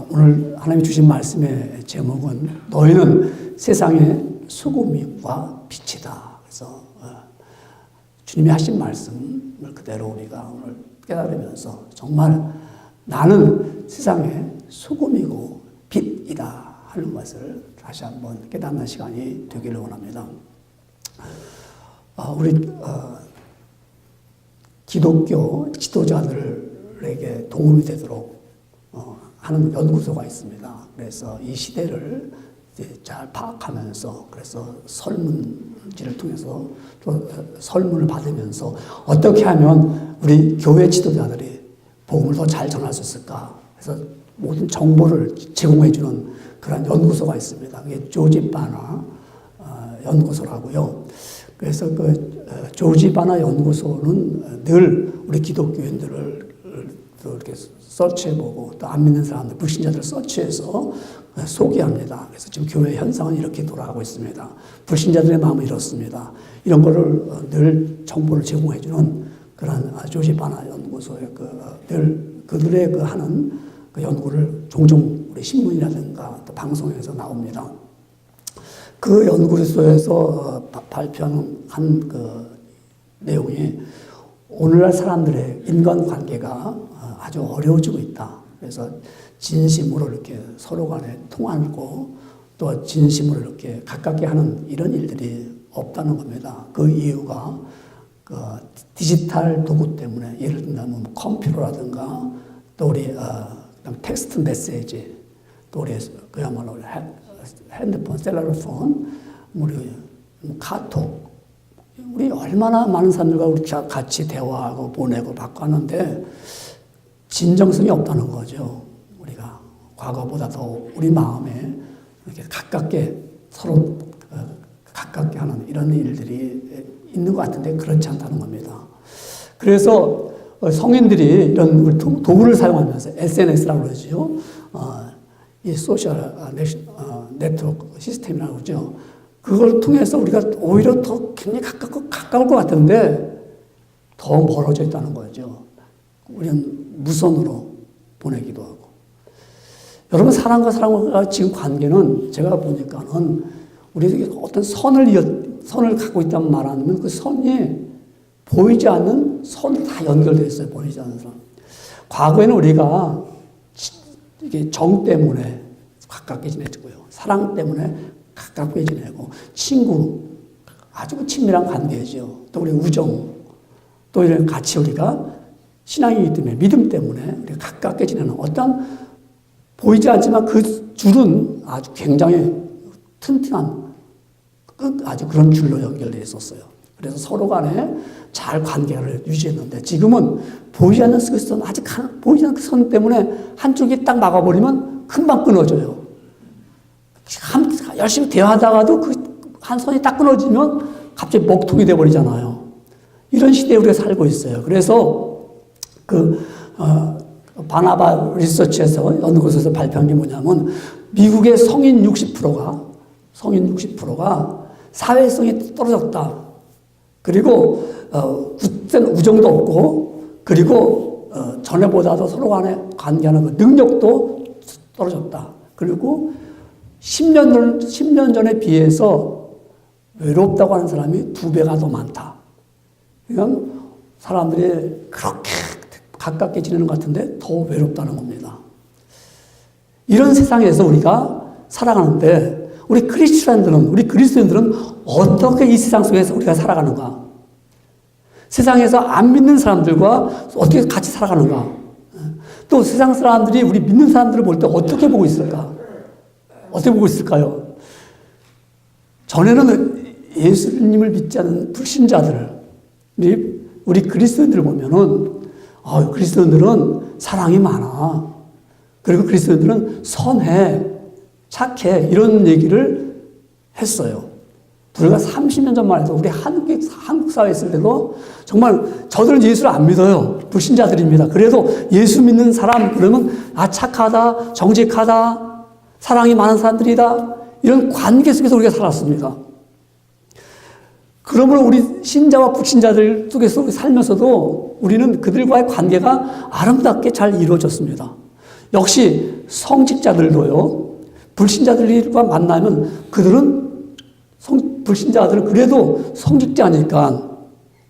오늘 하나님이 주신 말씀의 제목은 너희는 세상의 소금과 빛이다. 그래서 주님이 하신 말씀을 그대로 우리가 오늘 깨달으면서 정말 나는 세상의 소금이고 빛이다 하는 것을 다시 한번 깨닫는 시간이 되기를 원합니다. 우리 기독교 지도자들에게 도움이 되도록 하는 연구소가 있습니다. 그래서 이 시대를 잘 파악하면서 그래서 설문지를 통해서 또 설문을 받으면서 어떻게 하면 우리 교회 지도자들이 복음을 더 잘 전할 수 있을까? 그래서 모든 정보를 제공해 주는 그런 연구소가 있습니다. 그게 조지 바나 연구소라고요. 그래서 그 조지 바나 연구소는 늘 우리 기독교인들을 또 이렇게 서치해보고 또 안 믿는 사람들, 불신자들을 서치해서 소개합니다. 그래서 지금 교회 현상은 이렇게 돌아가고 있습니다. 불신자들의 마음은 이렇습니다. 이런 거를 늘 정보를 제공해주는 그런 조지 바나 연구소의 늘 그들의 하는 그 연구를 종종 우리 신문이라든가 또 방송에서 나옵니다. 그 연구소에서 발표한 그 내용이 오늘날 사람들의 인간관계가 아주 어려워지고 있다. 그래서 진심으로 이렇게 서로 간에 통하고 또 진심으로 이렇게 가깝게 하는 이런 일들이 없다는 겁니다. 그 이유가 그 디지털 도구 때문에 예를 들면 컴퓨터라든가 또 우리 텍스트 메시지 또 우리 그야말로 핸드폰, 셀러폰, 우리 카톡 우리 얼마나 많은 사람들과 우리 같이 대화하고 보내고 받고 하는데 진정성이 없다는 거죠. 우리가 과거보다 더 우리 마음에 이렇게 가깝게 서로 가깝게 하는 이런 일들이 있는 것 같은데 그렇지 않다는 겁니다. 그래서 성인들이 이런 우리 도구를 사용하면서 SNS라고 그러죠. 이 소셜 네트워크 시스템이라고 그러죠. 그걸 통해서 우리가 오히려 더 굉장히 가까울 것 같은데 더 멀어져 있다는 거죠. 우리는 무선으로 보내기도 하고. 여러분, 사람과 사람과 지금 관계는 제가 보니까는 우리 어떤 선을 갖고 있다는 말 아니면 그 선이 보이지 않는 선으로 다 연결되어 있어요. 보이지 않는 선. 과거에는 우리가 이게 정 때문에 가깝게 지내고요. 사랑 때문에 가깝게 지내고 친구 아주 친밀한 관계죠. 또 우리 우정 또 이런 같이 우리가 신앙이기 때문에 믿음 때문에 우리가 가깝게 지내는 어떤 보이지 않지만 그 줄은 아주 굉장히 튼튼한 아주 그런 줄로 연결되어 있었어요. 그래서 서로 간에 잘 관계를 유지했는데 지금은 보이지 않는 그 선, 아직 보이지 않는 그 선 때문에 한쪽이 딱 막아버리면 금방 끊어져요. 열심히 대화하다가도 그 한 선이 딱 끊어지면 갑자기 먹통이 돼버리잖아요. 이런 시대에 우리가 살고 있어요. 그래서 바나바 리서치에서 연구소에서 발표한 게 뭐냐면 미국의 성인 60%가 사회성이 떨어졌다. 그리고 굳은 우정도 없고 그리고 전에보다도 서로 간에 관계하는 그 능력도 떨어졌다. 그리고 10년 전에 비해서 외롭다고 하는 사람이 2배가 더 많다. 그러니까 사람들이 그렇게 가깝게 지내는 것 같은데 더 외롭다는 겁니다. 이런 세상에서 우리가 살아가는데 우리 그리스도인들은 어떻게 이 세상 속에서 우리가 살아가는가? 세상에서 안 믿는 사람들과 어떻게 같이 살아가는가? 또 세상 사람들이 우리 믿는 사람들을 볼 때 어떻게 보고 있을까? 어떻게 보고 있을까요? 전에는 예수님을 믿지 않는 불신자들, 우리 그리스도인들을 보면은 그리스도인들은 사랑이 많아. 그리고 그리스도인들은 선해, 착해 이런 얘기를 했어요. 불과 30년 전만 해도 우리 한국 사회에 있을 때도 정말 저들은 예수를 안 믿어요. 불신자들입니다. 그래도 예수 믿는 사람 그러면 착하다, 정직하다, 사랑이 많은 사람들이다. 이런 관계 속에서 우리가 살았습니다. 그러므로 우리 신자와 불신자들 속에서 살면서도 우리는 그들과의 관계가 아름답게 잘 이루어졌습니다. 역시 성직자들도요, 불신자들과 만나면 그들은 불신자들은 그래도 성직자니까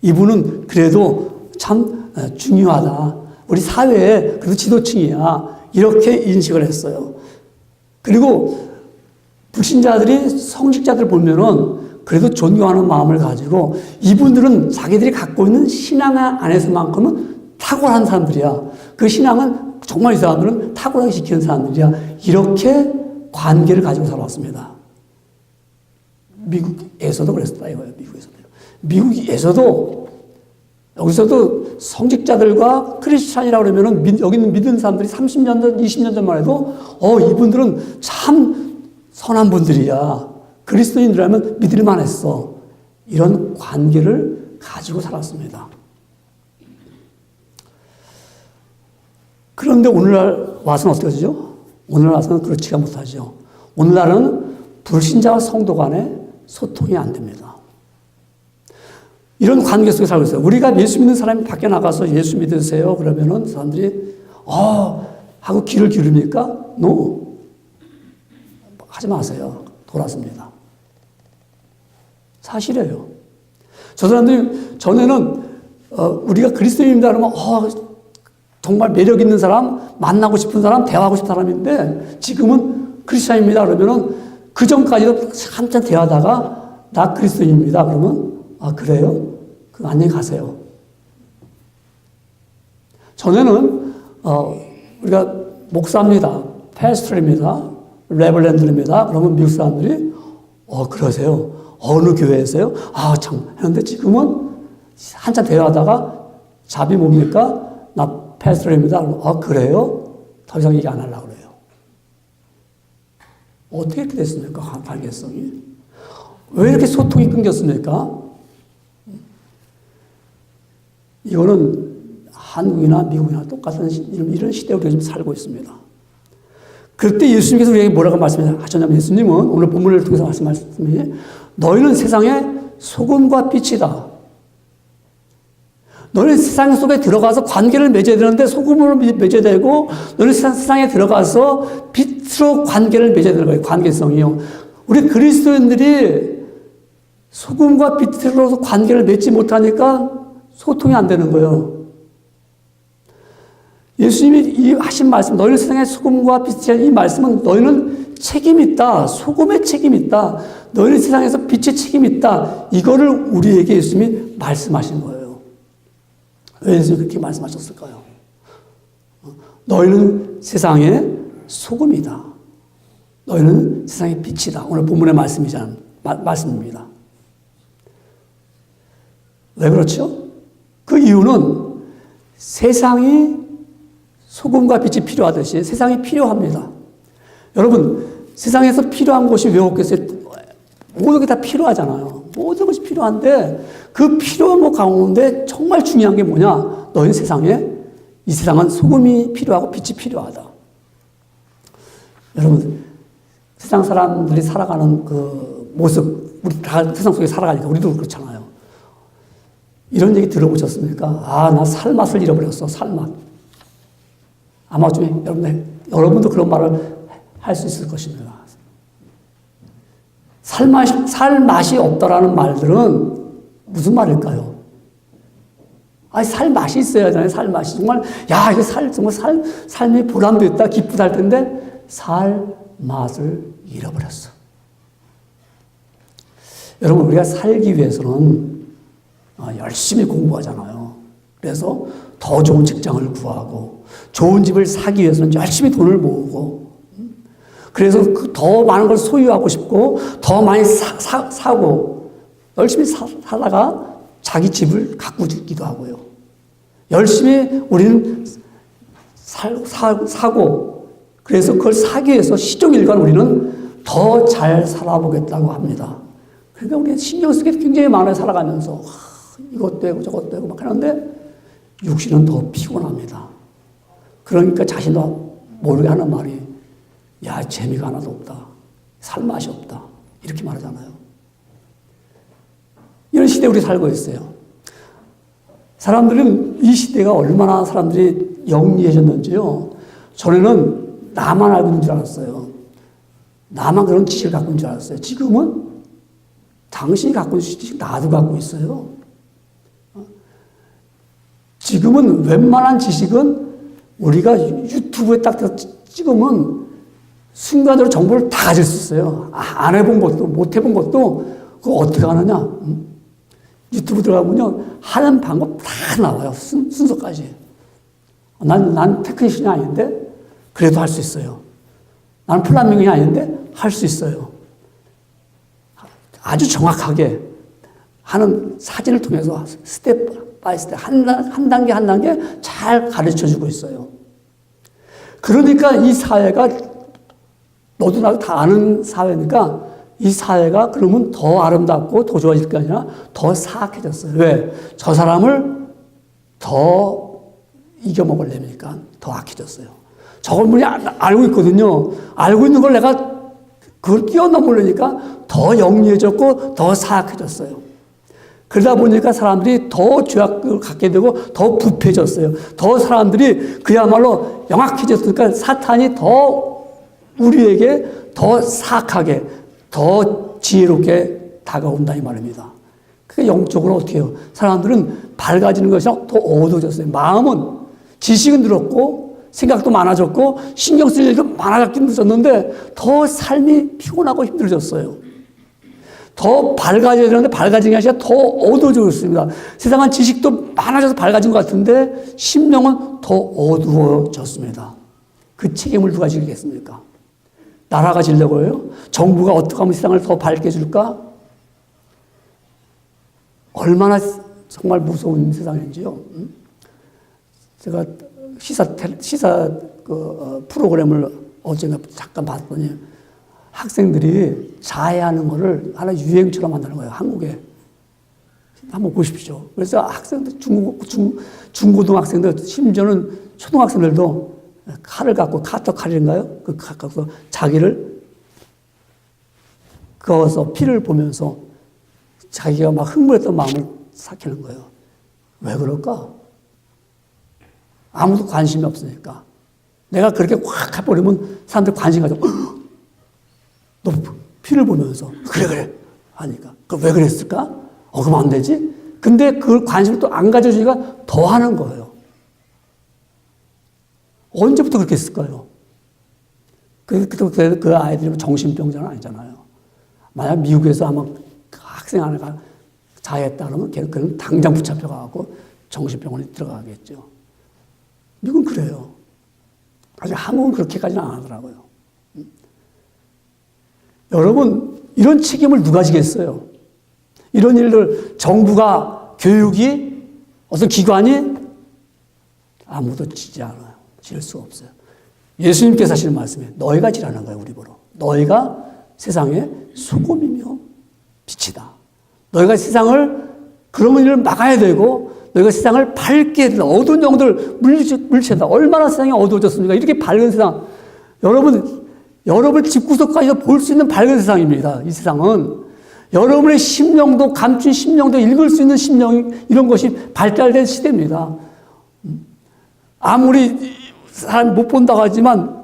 이분은 그래도 참 중요하다. 우리 사회에 그래도 지도층이야. 이렇게 인식을 했어요. 그리고 불신자들이 성직자들 보면은 그래도 존경하는 마음을 가지고 이분들은 자기들이 갖고 있는 신앙 안에서만큼은 탁월한 사람들이야. 그 신앙은 정말 이 사람들은 탁월하게 지키는 사람들이야. 이렇게 관계를 가지고 살아왔습니다. 미국에서도 그랬다 이거예요. 미국에서도 여기서도 성직자들과 크리스찬이라고 그러면은 여기 있는 믿는 사람들이 30년 전, 20년 전만 해도 이분들은 참 선한 분들이야. 그리스도인들이라면 믿을만 했어. 이런 관계를 가지고 살았습니다. 그런데 오늘날 와서는 어떻게 하죠? 오늘날 와서는 그렇지가 못하죠. 오늘날은 불신자와 성도 간에 소통이 안 됩니다. 이런 관계 속에 살고 있어요. 우리가 예수 믿는 사람이 밖에 나가서 예수 믿으세요. 그러면은 사람들이, 하고 귀를 기울입니까? No. 하지 마세요. 돌았습니다. 사실이에요. 저 사람들이, 전에는, 우리가 그리스도인이다 그러면, 정말 매력 있는 사람, 만나고 싶은 사람, 대화하고 싶은 사람인데, 지금은 크리스찬입니다. 그러면은, 그 전까지도 한참 대화하다가, 나 그리스도인입니다. 그러면, 그래요? 그럼 안녕히 가세요. 전에는, 우리가 목사입니다. 패스터입니다. 레벨랜드입니다. 그러면 미국 사람들이, 그러세요? 어느 교회에서요? 참. 했는데 지금은 한참 대화하다가, 잡이 뭡니까? 나 패스터입니다. 그래요? 더 이상 얘기 안 하려고 그래요. 어떻게 이렇게 됐습니까? 관계성이. 왜 이렇게 소통이 끊겼습니까? 이거는 한국이나 미국이나 똑같은 이런 시대에 우리가 지금 살고 있습니다. 그때 예수님께서 우리에게 뭐라고 말씀하셨냐면 예수님은 오늘 본문을 통해서 말씀하셨으니 너희는 세상의 소금과 빛이다. 너희는 세상 속에 들어가서 관계를 맺어야 되는데 소금으로 맺어야 되고 너희는 세상에 들어가서 빛으로 관계를 맺어야 되는 거예요. 관계성이요. 우리 그리스도인들이 소금과 빛으로 관계를 맺지 못하니까 소통이 안 되는 거예요. 예수님이 하신 말씀, 너희는 세상의 소금과 빛이라는 이 말씀은 너희는 책임이 있다. 소금의 책임이 있다. 너희는 세상에서 빛의 책임이 있다. 이거를 우리에게 예수님이 말씀하신 거예요. 왜 예수님이 그렇게 말씀하셨을까요? 너희는 세상의 소금이다. 너희는 세상의 빛이다. 오늘 본문의 말씀입니다. 왜 그렇죠? 그 이유는 세상이 소금과 빛이 필요하듯이 세상이 필요합니다. 여러분, 세상에서 필요한 것이 왜 없겠어요? 모든 게 다 필요하잖아요. 모든 것이 필요한데 그 필요한 것 가운데 정말 중요한 게 뭐냐? 너희 세상에 이 세상은 소금이 필요하고 빛이 필요하다. 여러분, 세상 사람들이 살아가는 그 모습, 우리 다 세상 속에 살아가니까 우리도 그렇잖아요. 이런 얘기 들어보셨습니까? 나 살맛을 잃어버렸어, 살맛. 아마 좀 여러분도 그런 말을 할 수 있을 것입니다. 살맛이 없다라는 말들은 무슨 말일까요? 살맛이 있어야 하잖아요, 살맛이. 정말, 이거 정말 삶의 보람도 있다, 기쁘다 할 텐데, 살맛을 잃어버렸어. 여러분, 우리가 살기 위해서는 열심히 공부하잖아요. 그래서 더 좋은 직장을 구하고, 좋은 집을 사기 위해서는 열심히 돈을 모으고, 그래서 더 많은 걸 소유하고 싶고, 더 많이 사고, 열심히 사다가 자기 집을 가꾸고 싶기도 하고요. 열심히 우리는 사고, 그래서 그걸 사기 위해서 시종일관 우리는 더 잘 살아보겠다고 합니다. 그러니까 우리가 신경 쓰게 굉장히 많아요, 살아가면서. 이것도 되고 저것도 되고 막 하는데, 육신은 더 피곤합니다. 그러니까 자신도 모르게 하는 말이, 재미가 하나도 없다. 살맛이 없다. 이렇게 말하잖아요. 이런 시대에 우리 살고 있어요. 사람들은 이 시대가 얼마나 사람들이 영리해졌는지요. 전에는 나만 알고 있는 줄 알았어요. 나만 그런 지식을 갖고 있는 줄 알았어요. 지금은 당신이 갖고 있는 지식 나도 갖고 있어요. 지금은 웬만한 지식은 우리가 유튜브에 딱 찍으면 순간적으로 정보를 다 가질 수 있어요. 안 해본 것도 못 해본 것도 그거 어떻게 하느냐. 유튜브 들어가면요 하는 방법 다 나와요. 순서까지. 난 테크니션이 아닌데 그래도 할 수 있어요. 나는 플라밍이 아닌데 할 수 있어요. 아주 정확하게 하는 사진을 통해서 스텝 바이 스텝 한 단계 한 단계 잘 가르쳐주고 있어요. 그러니까 이 사회가 너도 나도 다 아는 사회니까 이 사회가 그러면 더 아름답고 더 좋아질 게 아니라 더 사악해졌어요. 왜? 저 사람을 더 이겨먹으려니까 더 악해졌어요. 저걸 분이 알고 있거든요. 알고 있는 걸 내가 그걸 뛰어넘으려니까 더 영리해졌고 더 사악해졌어요. 그러다 보니까 사람들이 더 죄악을 갖게 되고 더 부패해졌어요. 더 사람들이 그야말로 영악해졌으니까 사탄이 더 우리에게 더 사악하게 더 지혜롭게 다가온다 이 말입니다. 그게 영적으로 어떻게 해요? 사람들은 밝아지는 것이 더 어두워졌어요. 마음은 지식은 늘었고 생각도 많아졌고 신경 쓸 일도 많아졌긴 늦었는데 더 삶이 피곤하고 힘들어졌어요. 더 밝아져야 되는데 밝아진 게 아니라 더 어두워지고 있습니다. 세상은 지식도 많아져서 밝아진 것 같은데 심령은 더 어두워졌습니다. 그 책임을 누가 지겠습니까? 나라가 지려고 해요? 정부가 어떻게 하면 세상을 더 밝게 해줄까? 얼마나 정말 무서운 세상인지요. 제가 시사 프로그램을 어젠가 잠깐 봤더니 학생들이 자해하는 거를 하나 유행처럼 한다는 거예요. 한국에. 한번 보십시오. 그래서 학생들, 중고등학생들, 심지어는 초등학생들도 칼을 갖고, 카터 칼인가요? 그 칼 갖고 자기를 그어서 피를 보면서 자기가 막 흥분했던 마음을 삭히는 거예요. 왜 그럴까? 아무도 관심이 없으니까. 내가 그렇게 확 해버리면 사람들 관심 가지고, 너 피를 보면서, 그래. 하니까. 왜 그랬을까? 그럼 안 되지? 근데 그 관심을 또 안 가져주니까 더 하는 거예요. 언제부터 그렇게 했을까요? 그 아이들이 정신병자는 아니잖아요. 만약 미국에서 아마 학생 하나가 자해했다 그러면 걔는 당장 붙잡혀가고 정신병원에 들어가겠죠. 미국은 그래요. 아직 한국은 그렇게까지는 안 하더라고요. 여러분, 이런 책임을 누가 지겠어요? 이런 일들 정부가, 교육이, 어떤 기관이 아무도 지지 않아요. 질 수가 없어요. 예수님께서 하시는 말씀에 너희가 지라는 거예요. 우리 보러. 너희가 세상의 소금이며 빛이다. 너희가 세상을 그런 일을 막아야 되고 너희가 세상을 밝게 해야 된다. 어두운 영들 물리친다. 얼마나 세상이 어두워졌습니까? 이렇게 밝은 세상. 여러분 집구석까지도 볼 수 있는 밝은 세상입니다. 이 세상은. 여러분의 심령도 감춘 심령도 읽을 수 있는 심령 이런 것이 발달된 시대입니다. 아무리 사람 못 본다고 하지만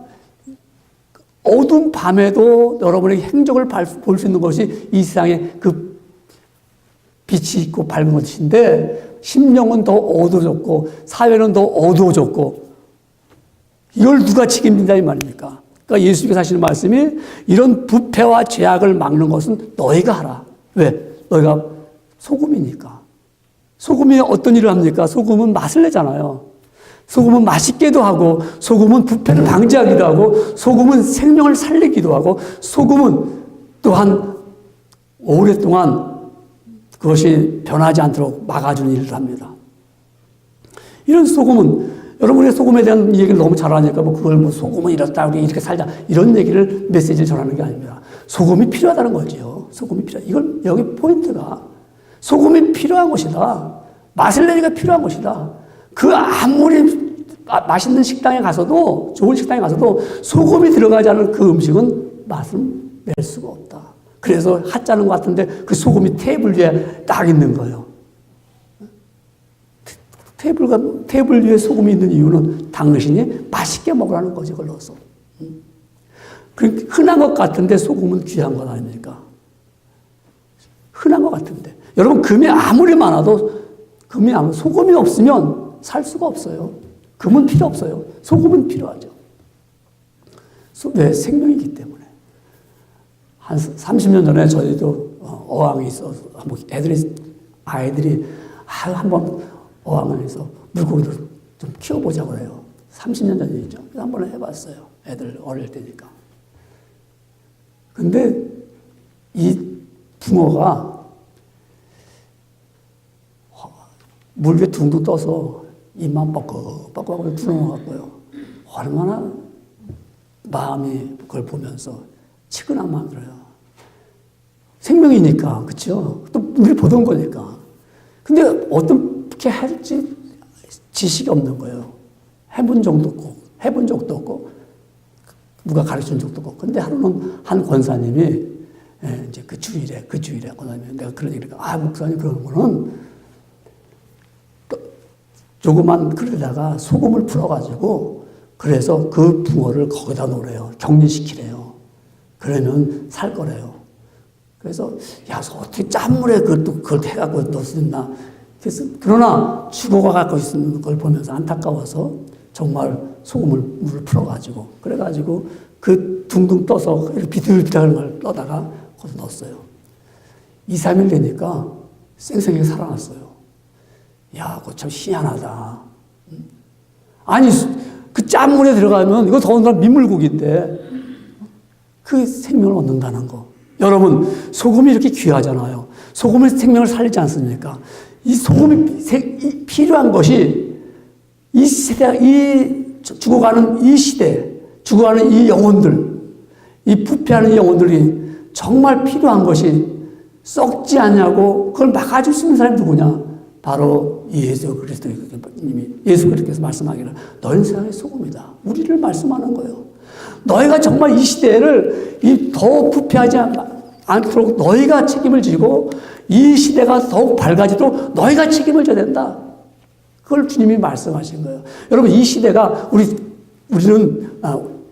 어두운 밤에도 여러분의 행적을 볼 수 있는 것이 이 세상에 그 빛이 있고 밝은 것인데 심령은 더 어두워졌고 사회는 더 어두워졌고 이걸 누가 책임진다 이 말입니까? 그러니까 예수께서 하시는 말씀이 이런 부패와 죄악을 막는 것은 너희가 하라. 왜? 너희가 소금이니까. 소금이 어떤 일을 합니까? 소금은 맛을 내잖아요. 소금은 맛있게도 하고 소금은 부패를 방지하기도 하고 소금은 생명을 살리기도 하고 소금은 또한 오랫동안 그것이 변하지 않도록 막아주는 일을 합니다. 이런 소금은 여러분의 소금에 대한 얘기를 너무 잘하니까 그걸 소금은 이렇다 우리 이렇게 살자 이런 얘기를 메시지를 전하는 게 아닙니다. 소금이 필요하다는 거죠. 소금이 필요하다. 이걸 여기 포인트가 소금이 필요한 것이다. 맛을 내기가 필요한 것이다. 그 아무리 맛있는 식당에 가서도 좋은 식당에 가서도 소금이 들어가지 않은 그 음식은 맛을 낼 수가 없다. 그래서 핫자는 것 같은데 그 소금이 테이블 위에 딱 있는 거예요. 테이블 위에 소금이 있는 이유는 당신이 맛있게 먹으라는 거지, 그걸 넣어서. 흔한 것 같은데 소금은 귀한 것 아닙니까? 흔한 것 같은데. 여러분, 금이 아무리 많아도 소금이 없으면 살 수가 없어요. 금은 필요 없어요. 소금은 필요하죠. 왜? 생명이기 때문에. 한 30년 전에 저희도 어항이 있어서 아이들이 한번 어항에서 물고기를 좀 키워보자고 그래요. 30년 전이죠. 그래서 한번 해봤어요. 애들 어릴 때니까. 근데 이 붕어가 물 위에 둥둥 떠서 입만 뻐끔뻐끔하고 들어가고요. 얼마나 마음이 그걸 보면서 치근함 만들어요. 생명이니까, 그렇죠? 또 우리 보던 거니까. 근데 어떻게 할지 지식이 없는 거예요. 해본 적도 없고, 누가 가르친 적도 없고. 근데 하루는 한 권사님이 이제 그 주일에 권사님이 내가 그런 얘기를 목사님 그런 거는 조그만 그릇에다가 소금을 풀어가지고 그래서 그 붕어를 거기다 놓으래요. 격리시키래요. 그러면 살 거래요. 그래서 어떻게 짠물에 그걸 해갖고 넣을 수 있나. 그래서 그러나 죽어가 갖고 있는 걸 보면서 안타까워서 정말 물을 풀어가지고 그래가지고 그 둥둥 떠서 비틀비틀한 걸 떠다가 거기서 넣었어요. 2, 3일 되니까 쌩쌩하게 살아났어요. 그거 참 희한하다. 아니, 그 짠물에 들어가면 이거 더군다나 민물고기인데 그 생명을 얻는다는 거. 여러분, 소금이 이렇게 귀하잖아요. 소금이 생명을 살리지 않습니까? 이 소금이 필요한 것이 이 시대, 죽어가는 이 시대, 죽어가는 이 영혼들, 이 부패하는 이 영혼들이 정말 필요한 것이 썩지 않냐고 그걸 막아줄 수 있는 사람이 누구냐? 바로 예수 그리스도님이 예수 그리스도께서 말씀하기를 너희는 세상의 소금이다. 우리를 말씀하는 거예요. 너희가 정말 이 시대를 더 부패하지 않도록 너희가 책임을 지고 이 시대가 더욱 밝아지도록 너희가 책임을 져야 된다. 그걸 주님이 말씀하신 거예요. 여러분, 이 시대가 우리는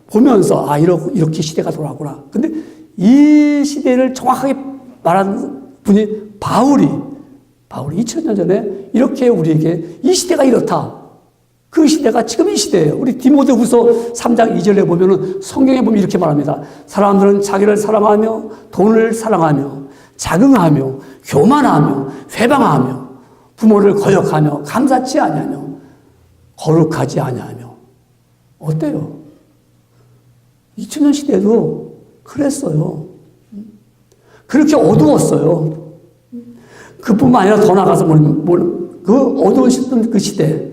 보면서 이렇게 시대가 돌아왔구나. 근데 이 시대를 정확하게 말한 분이 바울이 2000년 전에 이렇게 우리에게 이 시대가 이렇다. 그 시대가 지금 이 시대예요. 우리 디모데후서 3장 2절에 보면은 성경에 보면 이렇게 말합니다. 사람들은 자기를 사랑하며 돈을 사랑하며 자긍하며 교만하며 회방하며 부모를 거역하며 감사치 아니하며 거룩하지 아니하며. 어때요? 2000년 시대도 그랬어요. 그렇게 어두웠어요. 그뿐만 아니라 더 나가서 그 어두운 그 시대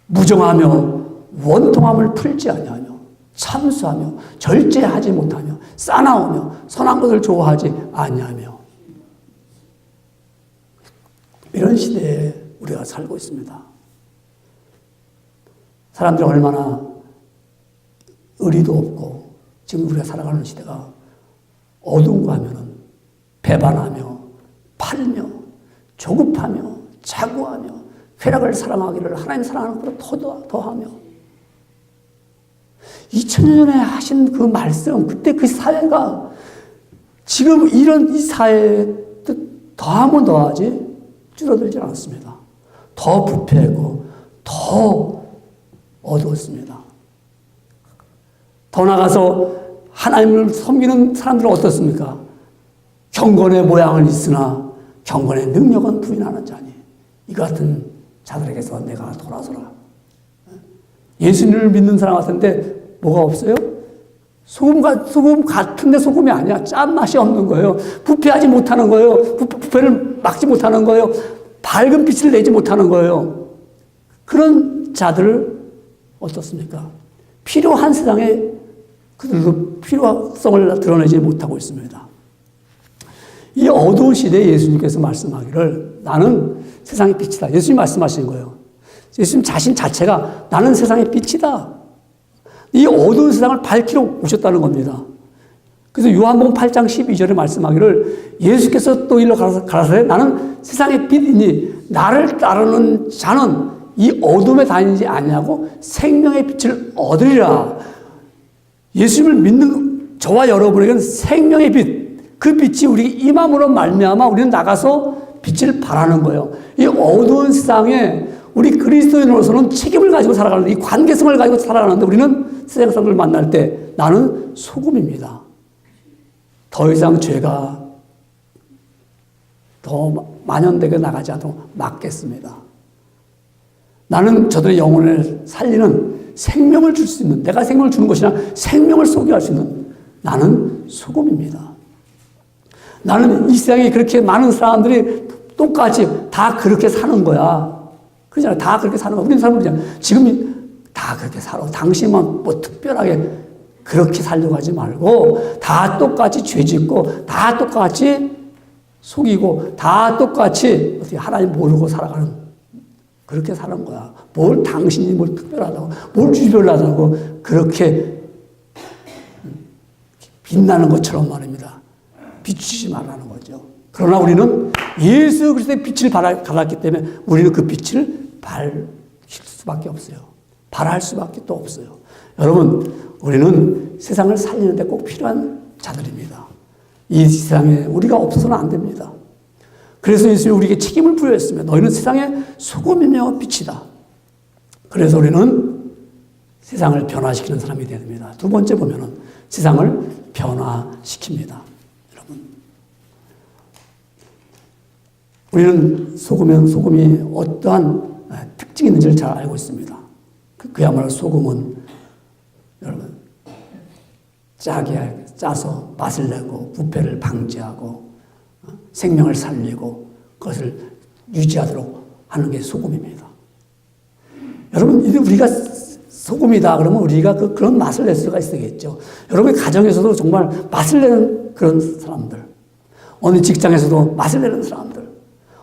무정하며 원통함을 풀지 아니하며 참수하며 절제하지 못하며 싸나우며 선한 것을 좋아하지 아니하며 이런 시대에 우리가 살고 있습니다. 사람들이 얼마나 의리도 없고 지금 우리가 살아가는 시대가 어두운가 하면은 배반하며 팔며 조급하며 자고하며 쾌락을 사랑하기를 하나님 사랑하는 것보다 더하며 2000년 전에 하신 그 말씀 그때 그 사회가 지금 이런 이 사회에 더하면 더하지 줄어들지 않았습니다. 더 부패하고 더 어두웠습니다. 더 나가서 하나님을 섬기는 사람들은 어떻습니까? 경건의 모양은 있으나 경건의 능력은 부인하는 자니 이 같은 자들에게서 내가 돌아서라. 예수님을 믿는 사람 같은데 뭐가 없어요? 소금 같은데 소금이 아니야. 짠맛이 없는 거예요. 부패하지 못하는 거예요. 부패를 막지 못하는 거예요. 밝은 빛을 내지 못하는 거예요. 그런 자들을 어떻습니까? 필요한 세상에 그들도 필요성을 드러내지 못하고 있습니다. 이 어두운 시대에 예수님께서 말씀하기를 나는 세상의 빛이다. 예수님 말씀하신 거예요. 예수님 자신 자체가 나는 세상의 빛이다. 이 어두운 세상을 밝히러 오셨다는 겁니다. 그래서 요한복음 8장 12절에 말씀하기를 예수께서 또 일로 가라사대 나는 세상의 빛이니 나를 따르는 자는 이 어둠에 다니지 아니하고 생명의 빛을 얻으리라. 예수님을 믿는 저와 여러분에게는 생명의 빛, 그 빛이 우리 임함으로 말미암아 우리는 나가서 빛을 발하는 거예요. 이 어두운 세상에 우리 그리스도인으로서는 책임을 가지고 살아가는데, 이 관계성을 가지고 살아가는데, 우리는 세상 사람들을 만날 때 나는 소금입니다. 더 이상 죄가 더 만연되게 나가지 않도록 막겠습니다. 나는 저들의 영혼을 살리는 생명을 줄 수 있는, 내가 생명을 주는 것이나 생명을 소개할 수 있는 나는 소금입니다. 나는 이 세상에 그렇게 많은 사람들이 똑같이 다 그렇게 사는 거야. 그렇잖아요. 다 그렇게 사는 거야. 우리는 사람들이잖아. 지금 다 그렇게 살아. 당신만 뭐 특별하게 그렇게 살려고 하지 말고 다 똑같이 죄 짓고 다 똑같이 속이고 다 똑같이 어떻게 하나님 모르고 살아가는, 그렇게 사는 거야. 뭘 당신이 뭘 특별하다고, 뭘 주별나다고 그렇게 빛나는 것처럼 말입니다. 비추지 말라는 거죠. 그러나 우리는 예수 그리스도의 빛을 받았기 때문에 우리는 그 빛을 밝힐 수밖에 없어요. 발할 수밖에 또 없어요. 여러분, 우리는 세상을 살리는데 꼭 필요한 자들입니다. 이 세상에 우리가 없어서는 안 됩니다. 그래서 예수님이 우리에게 책임을 부여했습니다. 너희는 세상의 소금이며 빛이다. 그래서 우리는 세상을 변화시키는 사람이 되야 됩니다. 두 번째 보면은 세상을 변화시킵니다. 여러분, 우리는 소금이 어떠한 특징이 있는지를 잘 알고 있습니다. 그야말로 소금은 여러분 짜게 짜서 맛을 내고 부패를 방지하고 생명을 살리고 그것을 유지하도록 하는 게 소금입니다. 여러분, 우리가 소금이다 그러면 우리가 그런 맛을 낼 수가 있겠죠. 여러분의 가정에서도 정말 맛을 내는 그런 사람들, 어느 직장에서도 맛을 내는 사람들,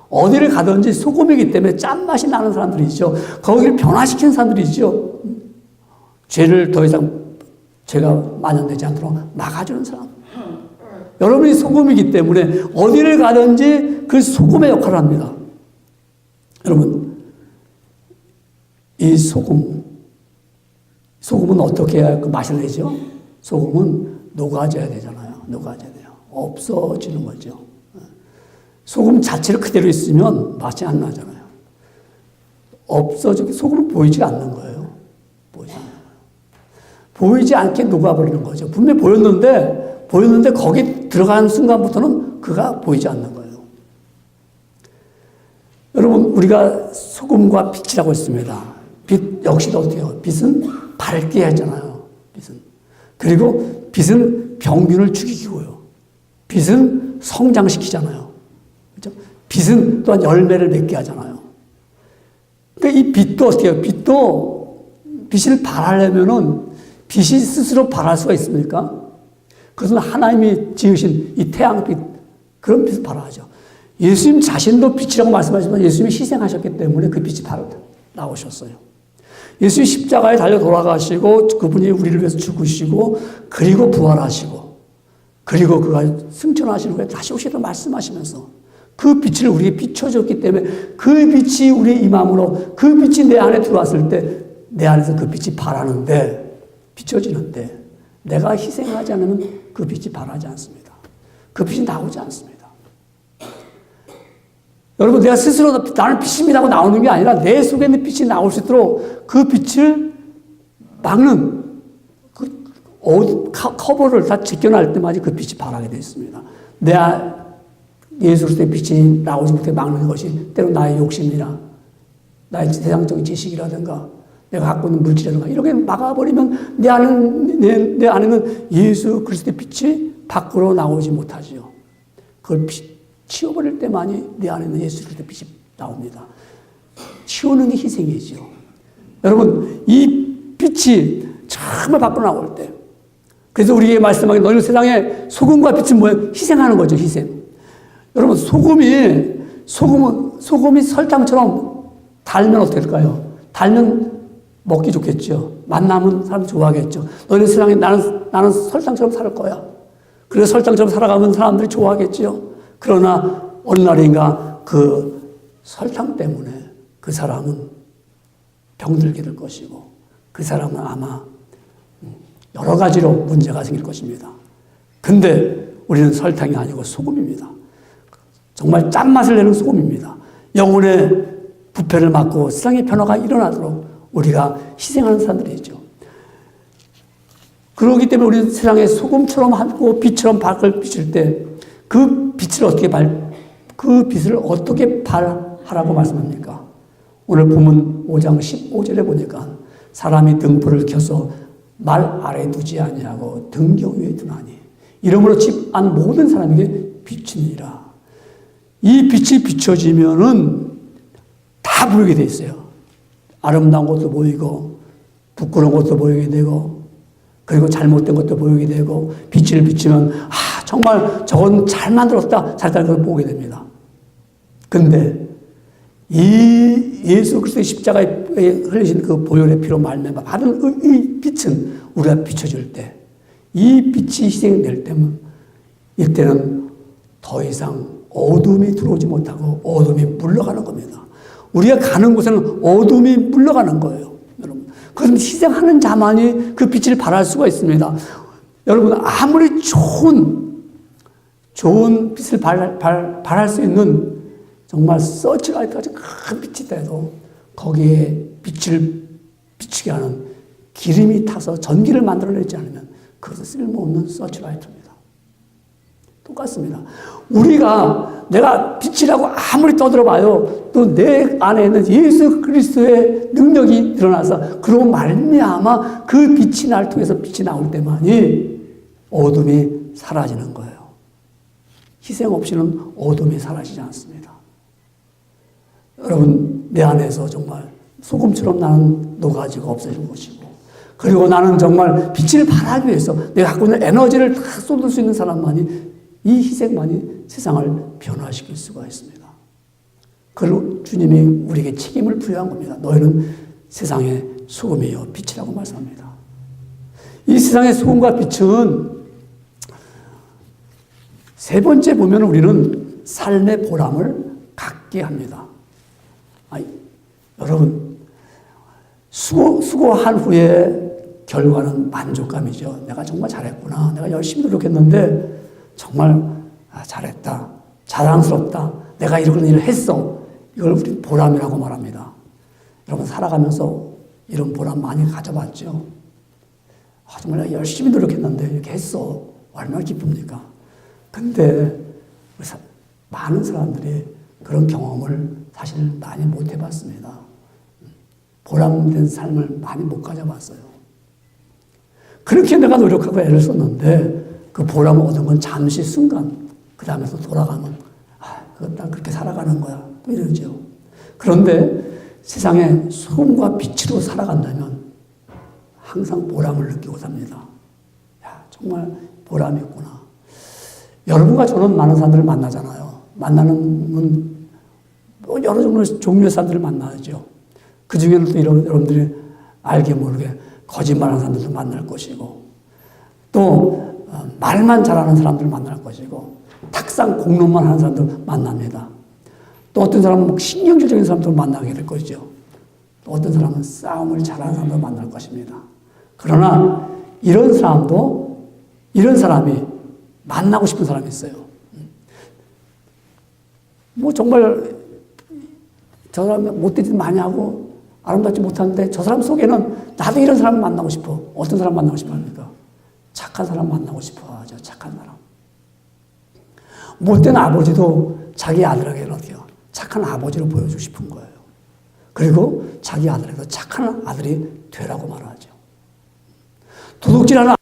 어디를 가든지 소금이기 때문에 짠맛이 나는 사람들이죠. 거기를 변화시키는 사람들이죠. 죄를 더 이상 죄가 만연되지 않도록 막아주는 사람. 여러분이 소금이기 때문에 어디를 가든지 그 소금의 역할을 합니다. 여러분, 이 소금은 어떻게 해야 그 맛을 내죠? 소금은 녹아져야 되잖아요. 녹아져야 돼요. 없어지는 거죠. 소금 자체를 그대로 있으면 맛이 안 나잖아요. 소금은 보이지가 않는 거예요. 보이지 않게 녹아버리는 거죠. 분명히 보였는데 거기 들어가는 순간부터는 그가 보이지 않는 거예요. 여러분, 우리가 소금과 빛이라고 했습니다. 빛 역시도 어떻게 해요? 빛은 밝게 하잖아요. 빛은. 그리고 빛은 병균을 죽이고요. 빛은 성장시키잖아요. 그렇죠? 빛은 또한 열매를 맺게 하잖아요. 그러니까 이 빛도 어떻게 해요? 빛을 발하려면은 빛이 스스로 발할 수가 있습니까? 그것은 하나님이 지으신 이 태양빛, 그런 빛을 발하죠. 예수님 자신도 빛이라고 말씀하시지만 예수님이 희생하셨기 때문에 그 빛이 바로 나오셨어요. 예수님이 십자가에 달려 돌아가시고 그분이 우리를 위해서 죽으시고 그리고 부활하시고 그리고 그가 승천하시는 후에 다시 오시라고 말씀하시면서 그 빛을 우리에게 비춰줬기 때문에 그 빛이 우리의 임함으로 그 빛이 내 안에 들어왔을 때 내 안에서 그 빛이 발하는데, 비춰지는데 내가 희생하지 않으면 그 빛이 발하지 않습니다. 그 빛이 나오지 않습니다. 여러분, 내가 스스로 나는 빛입니다 하고 나오는 게 아니라 내 속에 있는 빛이 나올 수 있도록 그 빛을 막는 커버를 다 제껴날 때마다 그 빛이 발하게 되어 있습니다. 예수 그리스도의 빛이 나오지 못해 막는 것이 때로 나의 욕심이나 나의 세상적인 지식이라든가 내가 갖고 있는 물질이라든가 이렇게 막아버리면 내 안에는 예수 그리스도의 빛이 밖으로 나오지 못하지요. 그걸 치워버릴 때만이 내 안에는 예수 그리스도의 빛이 나옵니다. 치우는 게 희생이죠. 여러분, 이 빛이 정말 밖으로 나올 때, 그래서 우리에게 말씀하기 너희는 세상에 소금과 빛은 뭐예요? 희생하는 거죠. 희생. 여러분, 소금이 설탕처럼 달면 어떻게 될까요? 달면 먹기 좋겠죠. 맛나면 사람이 좋아하겠죠. 너희는 세상에 나는 설탕처럼 살 거야. 그래서 설탕처럼 살아가면 사람들이 좋아하겠죠. 그러나 어느 날인가 그 설탕 때문에 그 사람은 병들게 될 것이고 그 사람은 아마 여러 가지로 문제가 생길 것입니다. 근데 우리는 설탕이 아니고 소금입니다. 정말 짠맛을 내는 소금입니다. 영혼의 부패를 막고 세상의 변화가 일어나도록 우리가 희생하는 사람들이죠. 그렇기 때문에 우리는 세상에 소금처럼 하고 빛처럼 밝을 비칠 때 그 빛을 그 빛을 어떻게 발하라고 말씀합니까? 오늘 본문 5장 15절에 보니까 사람이 등불을 켜서 말 아래 두지 아니하고 등경 위에 두나니 이러므로 집 안 모든 사람에게 비치니라. 이 빛이 비춰지면은 다 보이게 돼 있어요. 아름다운 것도 보이고 부끄러운 것도 보이게 되고 그리고 잘못된 것도 보이게 되고 빛을 비치면 정말 저건 잘 만들었다 잘했다는 걸 보게 됩니다. 근데 이 예수 그리스도의 십자가에 흘리신 그 보혈의 피로 말미암아 받은 이 빛은 우리가 비춰질 때 이 빛이 희생될 때면 이때는 더 이상 어둠이 들어오지 못하고 어둠이 물러가는 겁니다. 우리가 가는 곳에는 어둠이 물러가는 거예요. 여러분, 그것은 희생하는 자만이 그 빛을 발할 수가 있습니다. 여러분, 아무리 좋은 빛을 발할 수 있는 정말 서치라이트까지 큰 빛이 돼도 거기에 빛을 비추게 하는 기름이 타서 전기를 만들어내지 않으면 그것은 쓸모없는 서치라이트입니다. 똑같습니다. 내가 빛이라고 아무리 떠들어봐요. 또 내 안에 있는 예수 그리스도의 능력이 드러나서 그로 말미암아 그 빛이 날 통해서 빛이 나올 때만이 어둠이 사라지는 거예요. 희생 없이는 어둠이 사라지지 않습니다. 여러분, 내 안에서 정말 소금처럼 나는 녹아지고 없어질 것이고 그리고 나는 정말 빛을 발하기 위해서 내가 갖고 있는 에너지를 다 쏟을 수 있는 사람만이 이 희생만이 세상을 변화시킬 수가 있습니다. 그리고 주님이 우리에게 책임을 부여한 겁니다. 너희는 세상의 소금이요 빛이라고 말씀합니다. 이 세상의 소금과 빛은 세 번째 보면 우리는 삶의 보람을 갖게 합니다. 여러분, 수고한 후에 결과는 만족감이죠. 내가 정말 잘했구나. 내가 열심히 노력했는데 정말 잘했다. 자랑스럽다. 내가 이런 일을 했어. 이걸 우리 보람이라고 말합니다. 여러분, 살아가면서 이런 보람 많이 가져봤죠. 정말 내가 열심히 노력했는데 이렇게 했어. 얼마나 기쁩니까? 근데 많은 사람들이 그런 경험을 사실 많이 못 해봤습니다. 보람된 삶을 많이 못 가져봤어요. 그렇게 내가 노력하고 애를 썼는데 그 보람을 얻은 건 잠시 순간, 그 다음에 또 돌아가면 난 그렇게 살아가는 거야. 또 이러죠. 그런데 세상에 소금과 빛으로 살아간다면 항상 보람을 느끼고 삽니다. 정말 보람이 있구나. 여러분과 저는 많은 사람들을 만나잖아요. 만나는 여러 종류의 사람들을 만나죠. 그 중에는 또 여러분들이 알게 모르게 거짓말하는 사람들도 만날 것이고 또 말만 잘하는 사람들 만날 것이고 탁상 공론만 하는 사람들 만납니다. 또 어떤 사람은 신경질적인 사람들 만나게 될 것이죠. 또 어떤 사람은 싸움을 잘하는 사람들 만날 것입니다. 그러나 이런 사람이 만나고 싶은 사람이 있어요. 정말 저 사람이 못된 짓 많이 하고 아름답지 못한데 저 사람 속에는 나도 이런 사람을 만나고 싶어. 어떤 사람 만나고 싶어 합니까? 착한 사람 만나고 싶어 하죠. 착한 사람. 못된 아버지도 자기 아들에게는 어때요? 착한 아버지로 보여주고 싶은 거예요. 그리고 자기 아들에게도 착한 아들이 되라고 말하죠. 도둑질하는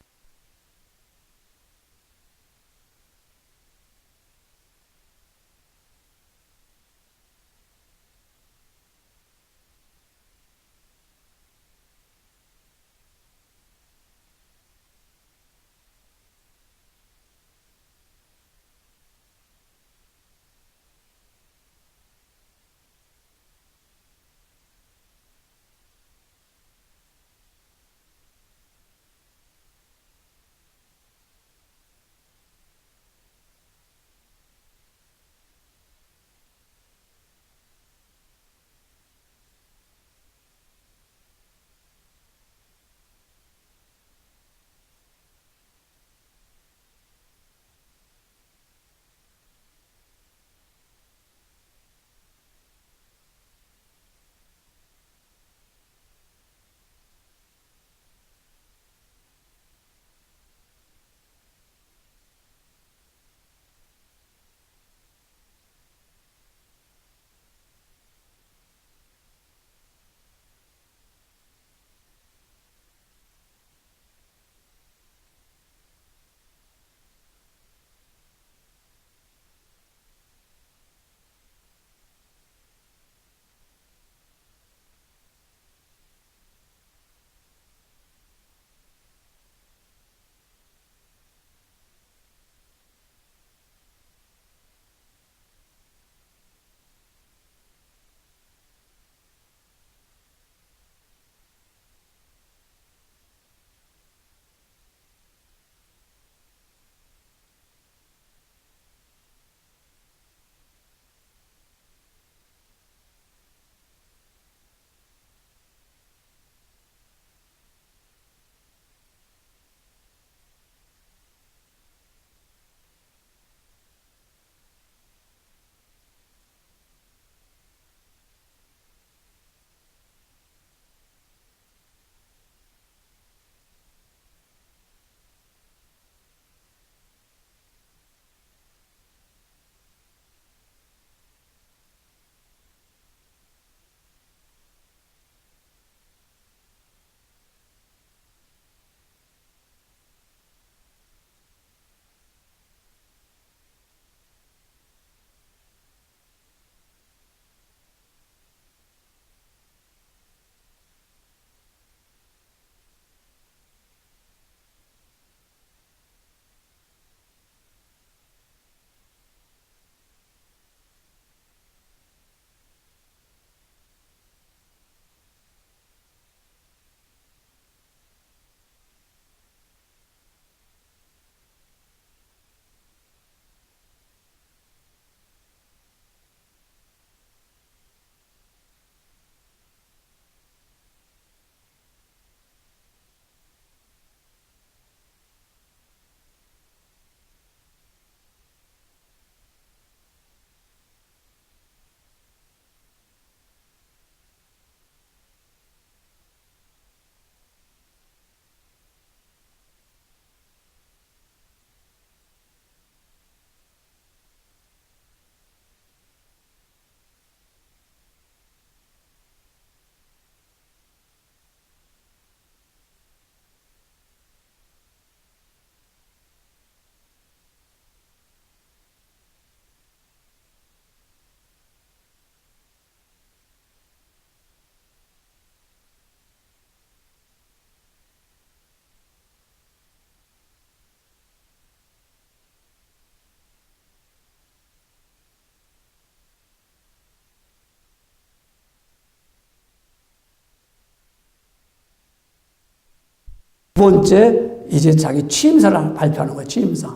두 번째, 이제 자기 취임사를 발표하는 거예요. 취임사.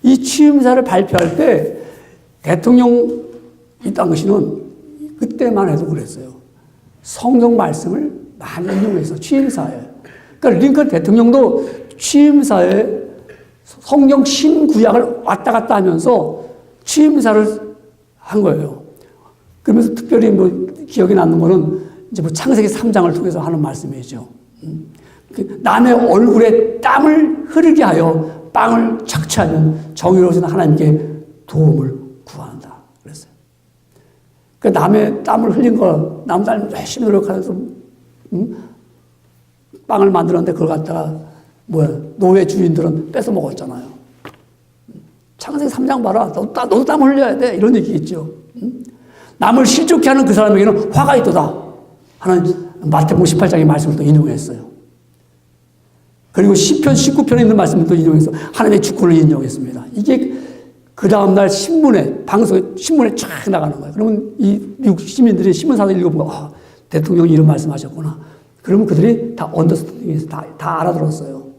이 취임사를 발표할 때 대통령 이 당시는 그때만 해도 그랬어요. 성경 말씀을 많이 인용해서 취임사에. 그러니까 링컨 대통령도 취임사에 성경 신구약을 왔다 갔다 하면서 취임사를 한 거예요. 그러면서 특별히 뭐 기억에 남는 거는 이제 뭐 창세기 3장을 통해서 하는 말씀이죠. 남의 얼굴에 땀을 흐르게 하여 빵을 착취하면 정의로우신 하나님께 도움을 구한다. 그랬어요. 그 남의 땀을 흘린 거, 남 땀을 열심히 노력하면서 빵을 만들었는데 그걸 갖다가 노예 주인들은 뺏어 먹었잖아요. 창세기 3장 봐라. 너도 땀 흘려야 돼. 이런 얘기 있죠. 남을 실족케 하는 그 사람에게는 화가 있도다 하는 마태복음 18장의 말씀을 또 인용했어요. 그리고 시편 19편에 있는 말씀을 또 인용해서 하나님의 주권을 인용했습니다. 이게 그 다음날 신문에 쫙 나가는 거예요. 그러면 이 미국 시민들이 신문사를 읽어보고 대통령이 이런 말씀하셨구나. 그러면 그들이 다 언더스탠딩해서 다 알아들었어요.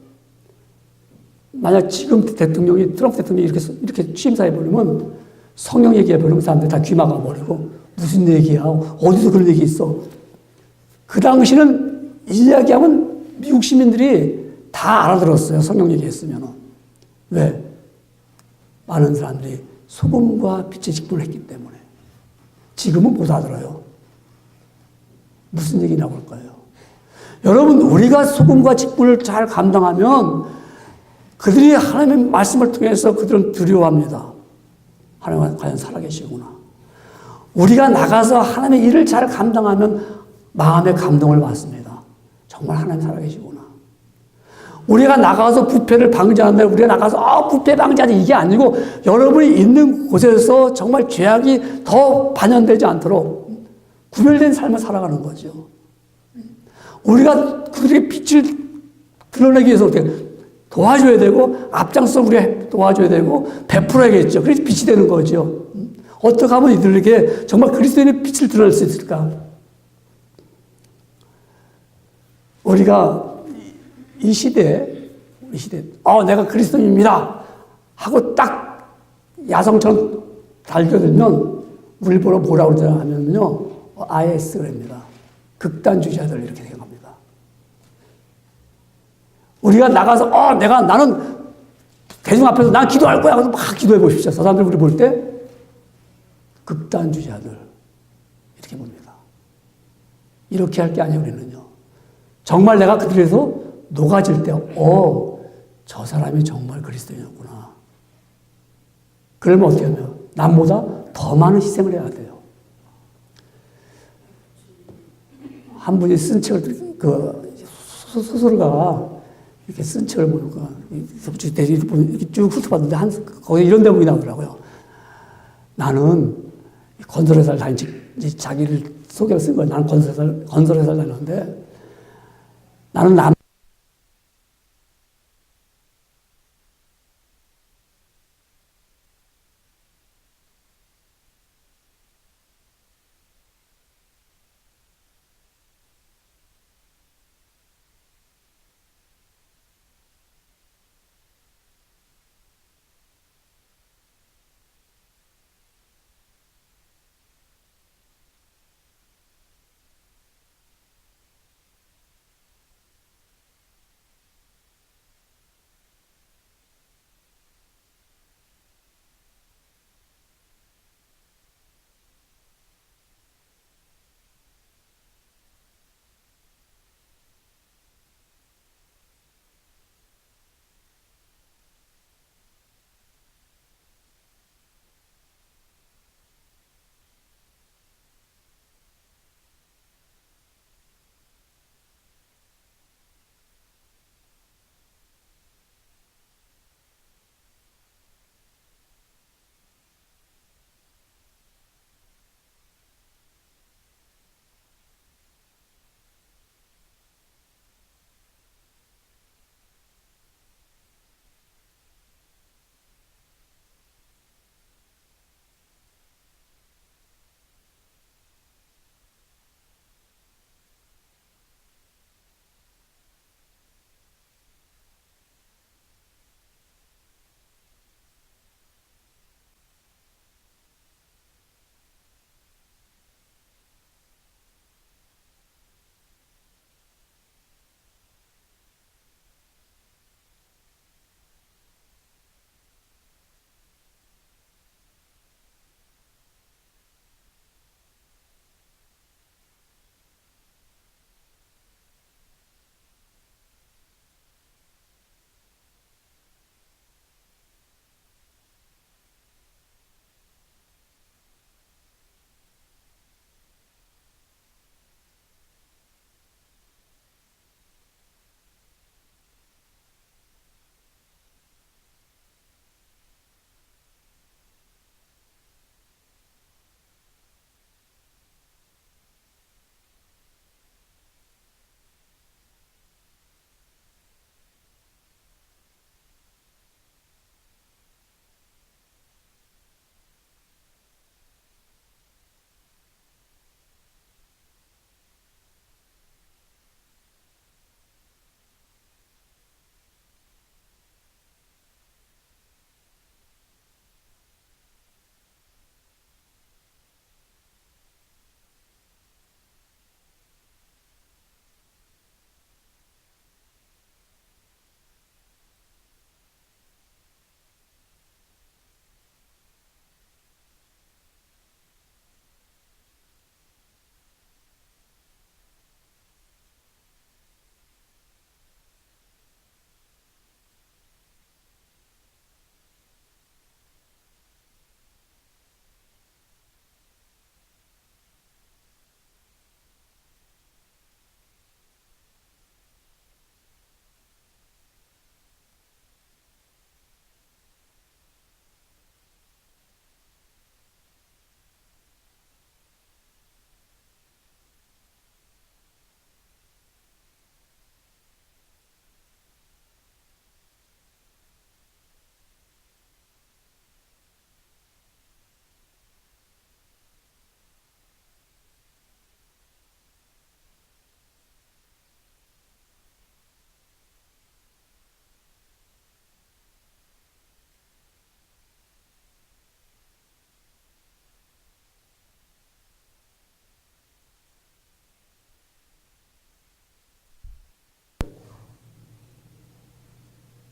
만약 지금 대통령이 트럼프 대통령이 이렇게 취임사해버리면 성령 얘기해버리면 사람들이 다 귀 막아버리고 무슨 얘기야? 어디서 그런 얘기 있어? 그 당시는 이 이야기하면 미국 시민들이 다 알아들었어요. 성령 얘기했으면. 왜? 많은 사람들이 소금과 빛의 직분을 했기 때문에. 지금은 못 알아들어요. 무슨 얘기 나올 거예요? 여러분, 우리가 소금과 직분을 잘 감당하면 그들이 하나님의 말씀을 통해서 그들은 두려워합니다. 하나님은 과연 살아계시구나. 우리가 나가서 하나님의 일을 잘 감당하면 마음의 감동을 받습니다. 정말 하나님 살아계시구나. 우리가 나가서 부패를 방지하는데 우리가 나가서 부패 방지하자 이게 아니고 여러분이 있는 곳에서 정말 죄악이 더 반영되지 않도록 구별된 삶을 살아가는 거죠. 우리가 그들의 빛을 드러내기 위해서 어떻게 도와줘야 되고 앞장서 우리가 도와줘야 되고 베풀어야겠죠. 그래서 빛이 되는 거죠. 어떻게 하면 이들에게 정말 그리스도인의 빛을 드러낼 수 있을까? 우리가 이 시대에 내가 그리스도인입니다 하고 딱 야성처럼 달겨들면 우리 보러 뭐라고 하냐면요. IS 그럽니다. 극단주의자들 이렇게 생각합니다. 우리가 나가서 나는 대중 앞에서 난 기도할 거야. 그래서 막 기도해 보십시오. 저 사람들 우리 볼 때 극단주의자들 이렇게 봅니다. 이렇게 할 게 아니에요. 우리는요. 정말 내가 그들에서 녹아질 때 저 사람이 정말 그리스도인이었구나. 그러면 어떻게 하면 남보다 더 많은 희생을 해야 돼요. 한 분이 쓴 책을 소설가 이렇게 쓴 책을 보니까 이렇게 쭉 훑어봤는데 거기 이런 대목이 나오더라고요. 나는 건설회사를 자기를 소개를 쓴 거예요. 나는 건설회사를 다녔는데 나는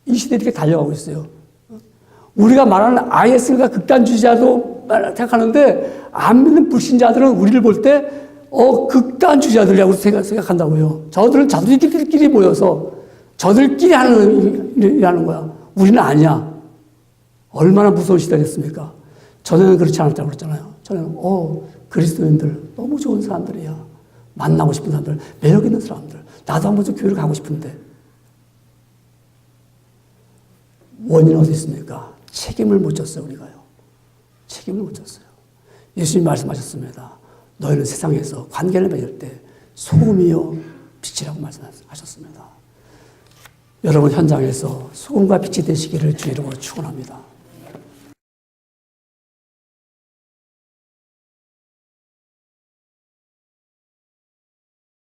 이 시대에 이렇게 달려가고 있어요. 우리가 말하는 IS가 극단주의자도 생각하는데 안 믿는 불신자들은 우리를 볼 때 극단주의자들이라고 생각한다고요. 저들은 자기들끼리 모여서 저들끼리 하는 일이라는 거야. 우리는 아니야. 얼마나 무서운 시대겠습니까? 전에는 그렇지 않았다고 그랬잖아요. 전에는 그리스도인들 너무 좋은 사람들이야. 만나고 싶은 사람들, 매력 있는 사람들. 나도 한번 좀 교회를 가고 싶은데. 원인은 어디 있습니까? 책임을 못 졌어요, 우리가요. 책임을 못 졌어요. 예수님 말씀하셨습니다. 너희는 세상에서 관계를 맺을 때 소금이요 빛이라고 말씀하셨습니다. 여러분 현장에서 소금과 빛이 되시기를 주의 이름으로 축원합니다.